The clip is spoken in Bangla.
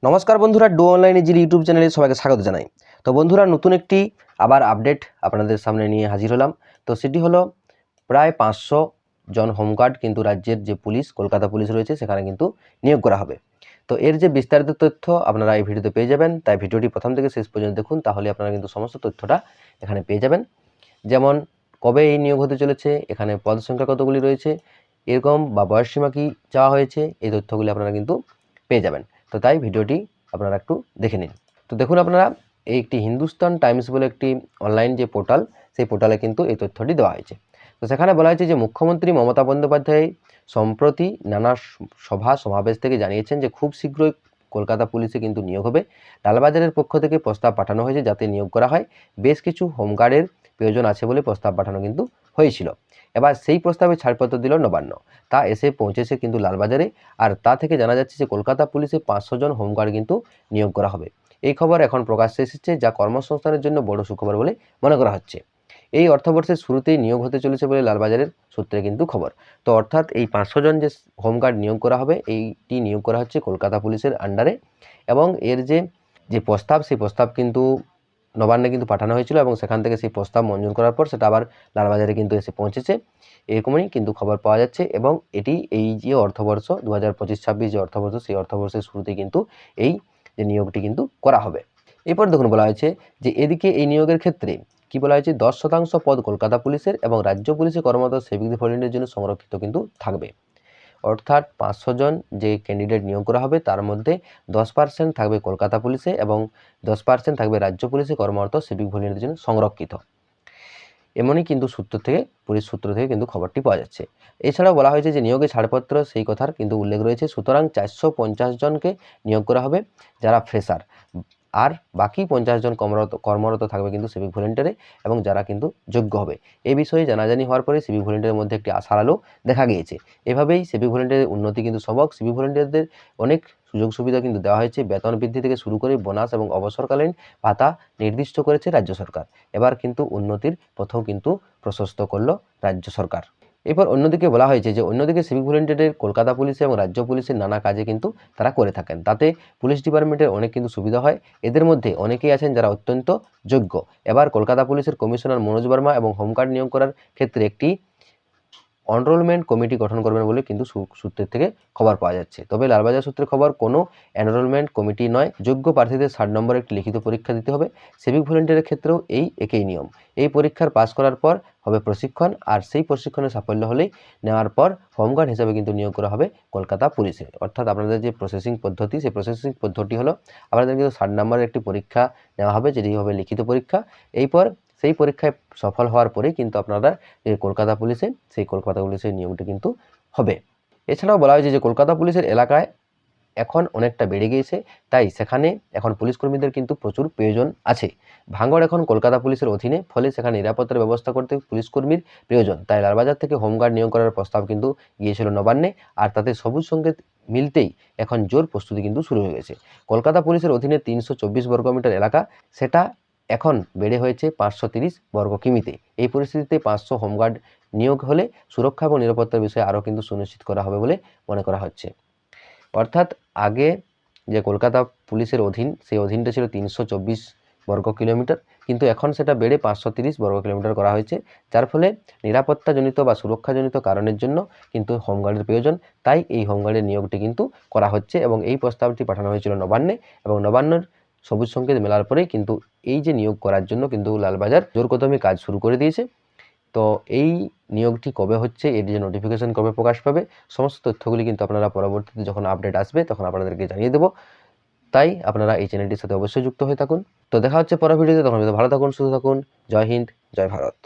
নমস্কার বন্ধুরা, ডু অনলাইন ইজি ইউটিউব চ্যানেলে সবাইকে স্বাগত জানাই। তো বন্ধুরা, নতুন একটি আবার আপডেট আপনাদের সামনে নিয়ে হাজির হলাম। তো সেটি হলো প্রায় 500 জন হোমগার্ড কিন্তু রাজ্যের যে পুলিশ, কলকাতা পুলিশ রয়েছে সেখানে কিন্তু নিয়োগ করা হবে। তো এর যে বিস্তারিত তথ্য আপনারা এই ভিডিওতে পেয়ে যাবেন, তাই ভিডিওটি প্রথম থেকে শেষ পর্যন্ত দেখুন, তাহলে আপনারা কিন্তু সমস্ত তথ্যটা এখানে পেয়ে যাবেন। যেমন কবে এই নিয়োগ হতে চলেছে, এখানে পদ সংখ্যা কতগুলি রয়েছে, এরকম বা বয়সসীমা কী চাওয়া হয়েছে, এই তথ্যগুলি আপনারা কিন্তু পেয়ে যাবেন। তো তাই ভিডিওটি আপনারা একটু দেখে নিন। তো দেখুন আপনারা, এই একটি হিন্দুস্তান টাইমস বলে একটি অনলাইন যে পোর্টাল, সেই পোর্টালে কিন্তু এই তথ্যটি দেওয়া হয়েছে। তো সেখানে বলা হয়েছে যে মুখ্যমন্ত্রী মমতা বন্দ্যোপাধ্যায় সম্প্রতি নানা সভা সমাবেশ থেকে জানিয়েছেন যে খুব শীঘ্রই কলকাতা পুলিশে কিন্তু নিয়োগ হবে। লালবাজারের পক্ষ থেকে প্রস্তাব পাঠানো হয়েছে যাতে নিয়োগ করা হয়। বেশ কিছু হোমগার্ডের প্রয়োজন আছে বলে প্রস্তাব পাঠানো কিন্তু হয়েছিল। এবার সেই প্রস্তাবে ছাড়পত্র দিল নবান্ন। তা এসে পৌঁছেছে কিন্তু লালবাজারে। আর তা থেকে জানা যাচ্ছে যে কলকাতা পুলিশে 500 জন হোমগার্ড কিন্তু নিয়োগ করা হবে। এই খবর এখন প্রকাশ্যে এসেছে, যা কর্মসংস্থানের জন্য বড় সুখবর বলে মনে করা হচ্ছে। এই অর্থবর্ষের শুরুতেই নিয়োগ হতে চলেছে বলে লালবাজারের সূত্রে কিন্তু খবর। তো অর্থাৎ এই 500 জন যে হোমগার্ড নিয়োগ করা হবে, এইটি নিয়োগ করা হচ্ছে কলকাতা পুলিশের আন্ডারে। এবং এর যে প্রস্তাব, সেই প্রস্তাব কিন্তু নবান্নে কিন্তু পাঠানো হয়েছিল এবং সেখান থেকে সেই প্রস্তাব মঞ্জুর করার পর সেটা আবার লালবাজারে কিন্তু এসে পৌঁছেছে, এরকমই কিন্তু খবর পাওয়া যাচ্ছে। এবং এটি এই যে অর্থবর্ষ 2025-26 যে অর্থবর্ষ, সেই অর্থবর্ষের শুরুতে কিন্তু এই যে নিয়োগটি কিন্তু করা হবে। এরপর দেখুন বলা হয়েছে যে এদিকে এই নিয়োগের ক্ষেত্রে কি বলা হয়েছে, 10% পদ কলকাতা পুলিশের এবং রাজ্য পুলিশে কর্মরত সিভিক ভলেন্টিয়ারের জন্য সংরক্ষিত কিন্তু থাকবে। অর্থাৎ 500 জন যে ক্যান্ডিডেট নিয়োগ করা হবে তার মধ্যে 10% থাকবে কলকাতা পুলিশে এবং 10% থাকবে রাজ্য পুলিশে কর্মরত সিভিক ভলেন্টিয়ারদের জন্য সংরক্ষিত। এমনই কিন্তু পুলিশ সূত্র থেকে কিন্তু খবরটি পাওয়া যাচ্ছে। এছাড়াও বলা হয়েছে যে নিয়োগে ছাড়পত্র সেই কথার কিন্তু উল্লেখ রয়েছে। সুতরাং 450 জনকে নিয়োগ করা হবে যারা ফ্রেশার, আর বাকি 50 জন কর্মরত থাকবে কিন্তু সিভিক ভলেন্টিয়ারে এবং যারা কিন্তু যোগ্য হবে। এই বিষয়ে জানাজানি হওয়ার পরে সিভিক ভলেন্টিয়ারের মধ্যে একটি আশার আলো দেখা গিয়েছে। এভাবেই সিভিক ভলেন্টিয়ারের উন্নতি কিন্তু সম্ভব। সিভিক ভলেন্টিয়ারদের অনেক সুযোগ সুবিধা কিন্তু দেওয়া হয়েছে, বেতন বৃদ্ধি থেকে শুরু করে বোনাস এবং অবসরকালীন ভাতা নির্দিষ্ট করেছে রাজ্য সরকার। এবার কিন্তু উন্নতির পথও কিন্তু প্রশস্ত করল রাজ্য সরকার। এরপর অন্যদিকে বলা হয়েছে যে অন্যদিকে সিভিক ভলেন্টিয়ারদের কলকাতা পুলিশে এবং রাজ্য পুলিশের নানা কাজে কিন্তু তারা করে থাকেন। তাতে পুলিশ ডিপার্টমেন্টের অনেক কিন্তু সুবিধা হয়। এদের মধ্যে অনেকেই আছেন যারা অত্যন্ত যোগ্য। এবার কলকাতা পুলিশের কমিশনার মনোজ বর্মা এবং হোমগার্ড নিয়োগ করার ক্ষেত্রে একটি এনরোলমেন্ট কমিটি গঠন করবেন বলে কিন্তু সূত্রের থেকে খবর পাওয়া যাচ্ছে। তবে লালবাজার সূত্রের খবর, কোনো এনরোলমেন্ট কমিটি নয়, যোগ্য প্রার্থীদের 60 নম্বরের একটি লিখিত পরীক্ষা দিতে হবে। সিভিক ভলেন্টিয়ারের ক্ষেত্রেও একই নিয়ম। এই পরীক্ষার পাস করার পর হবে প্রশিক্ষণ, আর সেই প্রশিক্ষণে সাফল্য হলেই নেওয়ার পর হোমগার্ড হিসেবে কিন্তু নিয়োগ করা হবে কলকাতা পুলিশে। অর্থাৎ আপনাদের যে প্রসেসিং পদ্ধতি, সেই প্রসেসিং পদ্ধতি হলো আপনাদের কিন্তু 60 নম্বরের একটি পরীক্ষা নেওয়া হবে, যেটি হবে লিখিত পরীক্ষা। এরপর সেই পরীক্ষায় সফল হওয়ার পরেই কিন্তু আপনারা কলকাতা পুলিশে সেই কলকাতা পুলিশের নিয়োগটি কিন্তু হবে। এছাড়াও বলা হয়েছে যে কলকাতা পুলিশের এলাকায় এখন অনেকটা বেড়ে গিয়েছে, তাই সেখানে এখন পুলিশ কর্মীদের কিন্তু প্রচুর প্রয়োজন আছে। ভাঙড় এখন কলকাতা পুলিশের অধীনে, ফলে সেখানে নিরাপত্তার ব্যবস্থা করতে পুলিশ কর্মীর প্রয়োজন। তাই লালবাজার থেকে হোমগার্ড নিয়োগ করার প্রস্তাব কিন্তু গিয়েছিল নবান্নে, আর তাতে সবুজ সংকেত মিলতেই এখন জোর প্রস্তুতি কিন্তু শুরু হয়ে গেছে। কলকাতা পুলিশের অধীনে 324 বর্গমিটার এলাকা, সেটা এখন বেড়ে হয়েছে 530 বর্গ কিমিতে। এই পরিস্থিতিতে 500 হোমগার্ড নিয়োগ হলে সুরক্ষা এবং নিরাপত্তার বিষয়ে আরও কিন্তু সুনিশ্চিত করা হবে বলে মনে করা হচ্ছে। অর্থাৎ আগে যে কলকাতা পুলিশের অধীন, সেই অধীনটা ছিল 324 বর্গ কিলোমিটার, কিন্তু এখন সেটা বেড়ে 530 বর্গ কিলোমিটার করা হয়েছে, যার ফলে নিরাপত্তাজনিত বা সুরক্ষাজনিত কারণের জন্য কিন্তু হোমগার্ডের প্রয়োজন। তাই এই হোমগার্ডের নিয়োগটি কিন্তু করা হচ্ছে এবং এই প্রস্তাবটি পাঠানো হয়েছিল নবান্নে, এবং নবান্নের সবুজ সংকেত মেলার পরেই কিন্তু এই যে নিয়োগ করার জন্য কিন্তু লালবাজার জোর কদমে কাজ শুরু করে দিয়েছে। তো এই নিয়োগটি কবে হচ্ছে, এর যে নোটিফিকেশন কবে প্রকাশ পাবে, সমস্ত তথ্যগুলি কিন্তু আপনারা পরবর্তীতে যখন আপডেট আসবে তখন আপনাদেরকে জানিয়ে দেবো। তাই আপনারা এই চ্যানেলটির সাথে অবশ্যই যুক্ত হয়ে থাকুন। তো দেখা হচ্ছে পরের ভিডিওতে, তখন ভালো থাকুন, সুস্থ থাকুন। জয় হিন্দ, জয় ভারত।